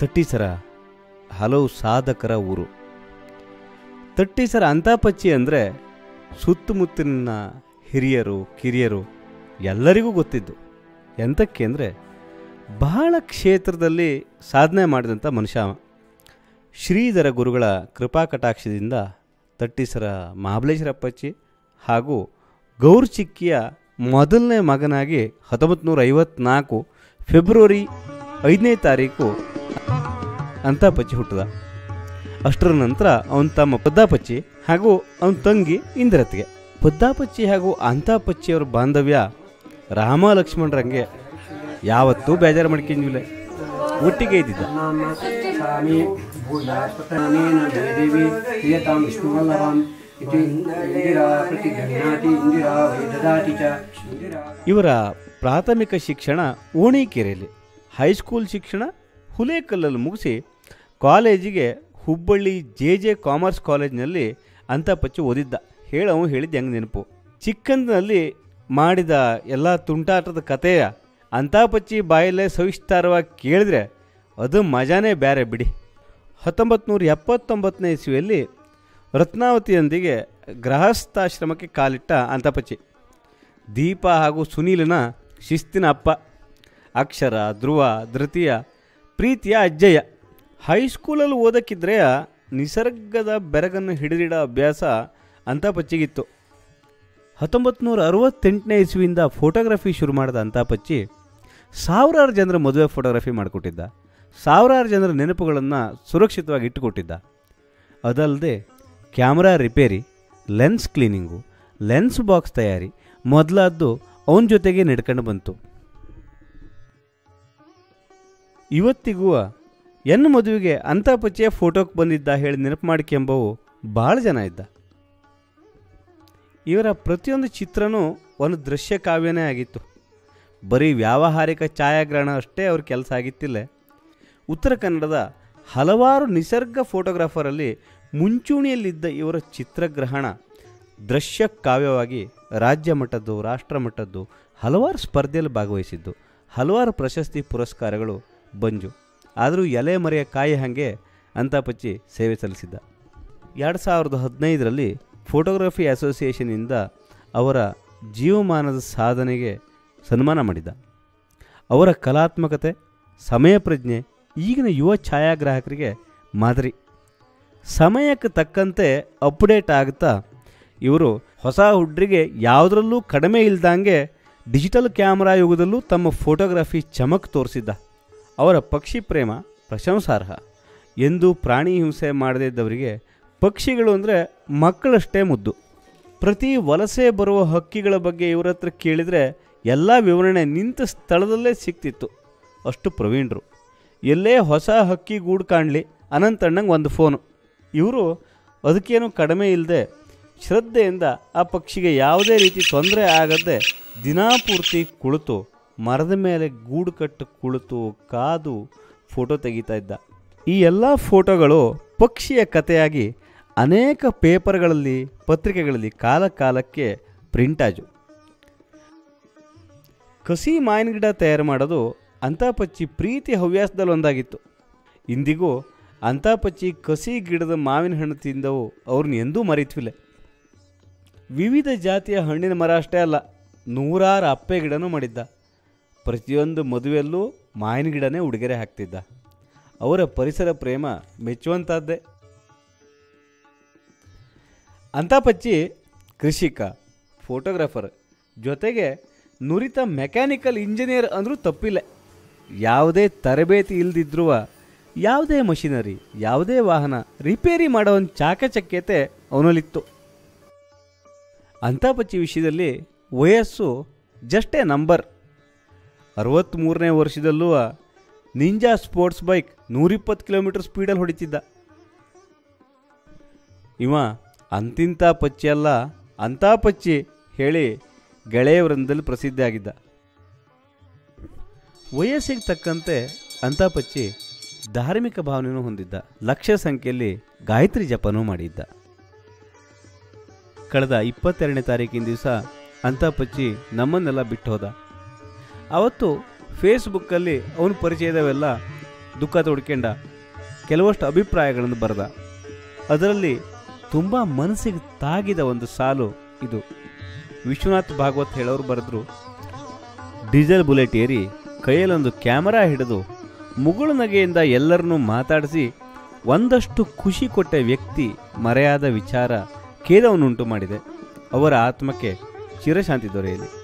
ತಟ್ಟೀಸರ ಹಲವು ಸಾಧಕರ ಊರು. ತಟ್ಟೀಸರ ಅಂತಾಪಚ್ಚಿ ಅಂದರೆ ಸುತ್ತಮುತ್ತಲಿನ ಹಿರಿಯರು ಕಿರಿಯರು ಎಲ್ಲರಿಗೂ ಗೊತ್ತಿದ್ದು. ಎಂತಕ್ಕೆ ಅಂದರೆ ಬಹಳ ಕ್ಷೇತ್ರದಲ್ಲಿ ಸಾಧನೆ ಮಾಡಿದಂಥ ಮನುಷ್ಯ. ಶ್ರೀಧರ ಗುರುಗಳ ಕೃಪಾ ಕಟಾಕ್ಷದಿಂದ ತಟ್ಟೀಸರ ಮಹಾಬಲೇಶ್ವರಪ್ಪಚ್ಚಿ ಹಾಗೂ ಗೌರ್ಚಿಕ್ಕಿಯ ಮೊದಲನೇ ಮಗನಾಗಿ 1954 ಫೆಬ್ರವರಿ 5ನೇ ತಾರೀಕು ಅಂತಾಪಚ್ಚಿ ಹುಟ್ಟಿದ. ಅಷ್ಟರ ನಂತರ ಅವನ ತಮ್ಮ ಪದ್ದಾಪಚ್ಚಿ ಹಾಗೂ ಅವನ ತಂಗಿ ಇಂದಿರತ್ಗೆ. ಪದ್ದಾಪಚ್ಚಿ ಹಾಗೂ ಅಂತಾಪಚ್ಚಿಯವರ ಬಾಂಧವ್ಯ ರಾಮ ಲಕ್ಷ್ಮಣರಂಗೆ ಯಾವತ್ತೂ ಬೇಜಾರು ಮಾಡ್ಕೊಂಡಿಲ್ಲ, ಒಟ್ಟಿಗೆ ಇದ್ದಿದ್ದ. ಇವರ ಪ್ರಾಥಮಿಕ ಶಿಕ್ಷಣ ಓಣಿಕೆರೆಯಲ್ಲಿ, ಹೈಸ್ಕೂಲ್ ಶಿಕ್ಷಣ ಹುಲೇಕಲ್ಲಲ್ಲಿ ಮುಗಿಸಿ ಕಾಲೇಜಿಗೆ ಹುಬ್ಬಳ್ಳಿ ಜೆ ಕಾಮರ್ಸ್ ಕಾಲೇಜಿನಲ್ಲಿ ಅಂತಾಪಚ್ಚಿ ಓದಿದ್ದ. ಹೇಳವು ಹೇಳಿದ್ದು ಹೆಂಗೆ ನೆನಪು. ಚಿಕ್ಕಂದಿನಲ್ಲಿ ಮಾಡಿದ ಎಲ್ಲ ತುಂಟಾಟದ ಕಥೆಯ ಅಂತಾಪಚ್ಚಿ ಬಾಯಲ್ಲೇ ಸವಿಸ್ತಾರವಾಗಿ ಕೇಳಿದ್ರೆ ಅದು ಮಜಾನೇ ಬೇರೆ ಬಿಡಿ. 1979ನೇ ಇಸ್ವಿಯಲ್ಲಿ ರತ್ನಾವತಿಯೊಂದಿಗೆ ಗೃಹಸ್ಥಾಶ್ರಮಕ್ಕೆ ಕಾಲಿಟ್ಟ ಅಂತಾಪಚ್ಚಿ ದೀಪ ಹಾಗೂ ಸುನೀಲನ ಶಿಸ್ತಿನ ಅಪ್ಪ, ಅಕ್ಷರ, ಧ್ರುವ, ಧೃತಿಯ, ಪ್ರೀತಿಯ ಅಜ್ಜಯ್ಯ. ಹೈಸ್ಕೂಲಲ್ಲಿ ಓದಕ್ಕಿದ್ರೆ ನಿಸರ್ಗದ ಬೆರಗನ್ನು ಹಿಡಿದಿಡೋ ಅಭ್ಯಾಸ ಅಂತಾಪಚ್ಚಿಗಿತ್ತು. 1968ನೇ ಇಸ್ವಿಯಿಂದ ಫೋಟೋಗ್ರಫಿ ಶುರು ಮಾಡಿದ ಅಂತಾಪಚ್ಚಿ ಸಾವಿರಾರು ಜನರ ಮದುವೆ ಫೋಟೋಗ್ರಫಿ ಮಾಡಿಕೊಟ್ಟಿದ್ದ. ಸಾವಿರಾರು ಜನರ ನೆನಪುಗಳನ್ನು ಸುರಕ್ಷಿತವಾಗಿ ಇಟ್ಟುಕೊಟ್ಟಿದ್ದ. ಅದಲ್ಲದೆ camera repair, lens cleaning, lens box ತಯಾರಿ ಮೊದಲಾದ್ದು ಅವನ ಜೊತೆಗೆ ನಡ್ಕೊಂಡು ಬಂತು. ಇವತ್ತಿಗೂ ಎನ್ನು ಮದುವೆಗೆ ಅಂತಾಪಚ್ಚಿಯ ಫೋಟೋಕ್ಕೆ ಬಂದಿದ್ದ ಹೇಳಿ ನೆನಪು ಮಾಡಿಕೆಂಬವು ಭಾಳ ಜನ ಇದ್ದ. ಇವರ ಪ್ರತಿಯೊಂದು ಚಿತ್ರನೂ ಒಂದು ದೃಶ್ಯ ಕಾವ್ಯನೇ ಆಗಿತ್ತು. ಬರೀ ವ್ಯಾವಹಾರಿಕ ಛಾಯಾಗ್ರಹಣ ಅಷ್ಟೇ ಅವ್ರ ಕೆಲಸ ಆಗಿತ್ತಿಲ್ಲ. ಉತ್ತರ ಕನ್ನಡದ ಹಲವಾರು ನಿಸರ್ಗ ಫೋಟೋಗ್ರಾಫರಲ್ಲಿ ಮುಂಚೂಣಿಯಲ್ಲಿದ್ದ ಇವರ ಚಿತ್ರಗ್ರಹಣ ದೃಶ್ಯ ಕಾವ್ಯವಾಗಿ ರಾಜ್ಯ ಮಟ್ಟದ್ದು, ರಾಷ್ಟ್ರ ಮಟ್ಟದ್ದು ಹಲವಾರು ಸ್ಪರ್ಧೆಯಲ್ಲಿ ಭಾಗವಹಿಸಿದ್ದು. ಹಲವಾರು ಪ್ರಶಸ್ತಿ ಪುರಸ್ಕಾರಗಳು ಬಂಜು. ಆದರೂ ಎಲೆ ಮರೆಯ ಕಾಯಿ ಹಾಗೆ ಅಂತಾಪಚ್ಚಿ ಸೇವೆ ಸಲ್ಲಿಸಿದ್ದ. 2015ರಲ್ಲಿ ಫೋಟೋಗ್ರಫಿ ಅಸೋಸಿಯೇಷನ್ನಿಂದ ಅವರ ಜೀವಮಾನದ ಸಾಧನೆಗೆ ಸನ್ಮಾನ ಮಾಡಿದ್ದ. ಅವರ ಕಲಾತ್ಮಕತೆ, ಸಮಯ ಪ್ರಜ್ಞೆ ಈಗಿನ ಯುವ ಛಾಯಾಗ್ರಾಹಕರಿಗೆ ಮಾದರಿ. ಸಮಯಕ್ಕೆ ತಕ್ಕಂತೆ ಅಪ್ಡೇಟ್ ಆಗುತ್ತಾ ಇವರು ಹೊಸ ಹುಡ್ರಿಗೆ ಯಾವುದರಲ್ಲೂ ಕಡಿಮೆ ಇಲ್ದಂಗೆ ಡಿಜಿಟಲ್ ಕ್ಯಾಮ್ರಾ ಯುಗದಲ್ಲೂ ತಮ್ಮ ಫೋಟೋಗ್ರಫಿ ಚಮಕ್ ತೋರಿಸಿದ್ದ. ಅವರ ಪಕ್ಷಿ ಪ್ರೇಮ ಪ್ರಶಂಸಾರ್ಹ. ಎಂದೂ ಪ್ರಾಣಿ ಹಿಂಸೆ ಮಾಡದೇ ಇದ್ದವರಿಗೆ ಪಕ್ಷಿಗಳು ಅಂದರೆ ಮಕ್ಕಳಷ್ಟೇ ಮುದ್ದು. ಪ್ರತಿ ವಲಸೆ ಬರುವ ಹಕ್ಕಿಗಳ ಬಗ್ಗೆ ಇವರ ಹತ್ರ ಕೇಳಿದರೆ ಎಲ್ಲ ವಿವರಣೆ ನಿಂತ ಸ್ಥಳದಲ್ಲೇ ಸಿಕ್ತಿತ್ತು, ಅಷ್ಟು ಪ್ರವೀಣರು. ಎಲ್ಲೇ ಹೊಸ ಹಕ್ಕಿ ಗೂಡು ಕಾಣಲಿ ಅನಂತಣ್ಣಂಗೆ ಒಂದು ಫೋನು. ಇವರು ಅದಕ್ಕೇನು ಕಡಿಮೆ ಇಲ್ಲದೆ ಶ್ರದ್ಧೆಯಿಂದ ಆ ಪಕ್ಷಿಗೆ ಯಾವುದೇ ರೀತಿ ತೊಂದರೆ ಆಗದೆ ದಿನಾಪೂರ್ತಿ ಕುಳಿತು ಮರದ ಮೇಲೆ ಗೂಡು ಕಟ್ಟು ಕುಳಿತು ಕಾದು ಫೋಟೋ ತೆಗಿತಾ ಇದ್ದ. ಈ ಎಲ್ಲ ಫೋಟೋಗಳು ಪಕ್ಷಿಯ ಕಥೆಯಾಗಿ ಅನೇಕ ಪೇಪರ್ಗಳಲ್ಲಿ, ಪತ್ರಿಕೆಗಳಲ್ಲಿ ಕಾಲಕ್ಕೆ ಪ್ರಿಂಟಾಜು. ಕಸಿ ಮಾವಿನ ಗಿಡ ತಯಾರು ಮಾಡೋದು ಅಂತಾಪಚ್ಚಿ ಪ್ರೀತಿ ಹವ್ಯಾಸದಲ್ಲಿ ಒಂದಾಗಿತ್ತು. ಇಂದಿಗೂ ಅಂತಾಪಚ್ಚಿ ಕಸಿ ಗಿಡದ ಮಾವಿನ ಹಣ್ಣು ತಿಂದವು ಅವ್ರನ್ನ ಎಂದೂ ಮರೀತ್ವಿಲ್ಲ. ವಿವಿಧ ಜಾತಿಯ ಹಣ್ಣಿನ ಮರ ಅಷ್ಟೇ ಅಲ್ಲ, ನೂರಾರು ಅಪ್ಪೆ ಗಿಡನೂ ಮಾಡಿದ್ದ. ಪ್ರತಿಯೊಂದು ಮದುವೆಯಲ್ಲೂ ಮಾವಿನ ಗಿಡನೇ ಉಡುಗೊರೆ ಹಾಕ್ತಿದ್ದ. ಅವರ ಪರಿಸರ ಪ್ರೇಮ ಮೆಚ್ಚುವಂಥದ್ದೇ. ಅಂತಾಪಚ್ಚಿ ಕೃಷಿಕ, ಫೋಟೋಗ್ರಾಫರ್, ಜೊತೆಗೆ ನುರಿತ ಮೆಕ್ಯಾನಿಕಲ್ ಇಂಜಿನಿಯರ್ ಅಂದರೂ ತಪ್ಪಿಲ್ಲ. ಯಾವುದೇ ತರಬೇತಿ ಇಲ್ಲದಿದ್ರೂ ಯಾವುದೇ ಮಷಿನರಿ, ಯಾವುದೇ ವಾಹನ ರಿಪೇರಿ ಮಾಡೋ ಒಂದು ಚಾಕಚಕ್ಯತೆ ಅವನಲ್ಲಿತ್ತು. ಅಂತಾಪಚ್ಚಿ ವಿಷಯದಲ್ಲಿ ವಯಸ್ಸು ಜಸ್ಟೇ ನಂಬರ್. 63ನೇ ವರ್ಷದಲ್ಲೂ ನಿಂಜಾ ಸ್ಪೋರ್ಟ್ಸ್ ಬೈಕ್ 120 ಕಿಲೋಮೀಟರ್ ಸ್ಪೀಡಲ್ಲಿ ಹೊಡಿತಿದ್ದ. ಇವ ಅಂತಿಂತ ಪಚ್ಚಿ ಅಲ್ಲ, ಅಂತಾಪಚ್ಚಿ ಹೇಳಿ ಗೆಳೆಯವರೊಂದಲ್ಲಿ ಪ್ರಸಿದ್ಧಿ ಆಗಿದ್ದ. ವಯಸ್ಸಿಗೆ ತಕ್ಕಂತೆ ಅಂತಾಪಚ್ಚಿ ಧಾರ್ಮಿಕ ಭಾವನೆಯೂ ಹೊಂದಿದ್ದ. ಲಕ್ಷ ಸಂಖ್ಯೆಯಲ್ಲಿ ಗಾಯತ್ರಿ ಜಪನೂ ಮಾಡಿದ್ದ. ಕಳೆದ 22ನೇ ತಾರೀಕಿನ ದಿವಸ ಅಂತಾಪಚ್ಚಿ ನಮ್ಮನ್ನೆಲ್ಲ ಬಿಟ್ಟು ಹೋದ. ಅವತ್ತು ಫೇಸ್ಬುಕ್ಕಲ್ಲಿ ಅವನ ಪರಿಚಯದವೆಲ್ಲ ದುಃಖ ತೋಡ್ಕೊಂಡ ಕೆಲವಷ್ಟು ಅಭಿಪ್ರಾಯಗಳನ್ನು ಬರೆದ. ಅದರಲ್ಲಿ ತುಂಬ ಮನಸ್ಸಿಗೆ ತಾಗಿದ ಒಂದು ಸಾಲು ಇದು. ವಿಶ್ವನಾಥ್ ಭಾಗವತ್ ಹೇಳೋರು ಬರೆದ್ರು, ಡೀಸೆಲ್ ಬುಲೆಟ್ ಏರಿ ಕೈಯಲ್ಲೊಂದು ಕ್ಯಾಮರಾ ಹಿಡಿದು ಮುಗುಳು ನಗೆಯಿಂದ ಎಲ್ಲರನ್ನೂ ಮಾತಾಡಿಸಿ ಒಂದಷ್ಟು ಖುಷಿ ಕೊಟ್ಟ ವ್ಯಕ್ತಿ ಮರೆಯಾದ ವಿಚಾರ ಖೇದವನ್ನುಂಟು ಮಾಡಿದೆ. ಅವರ ಆತ್ಮಕ್ಕೆ ಚಿರಶಾಂತಿ ದೊರೆಯಲಿ.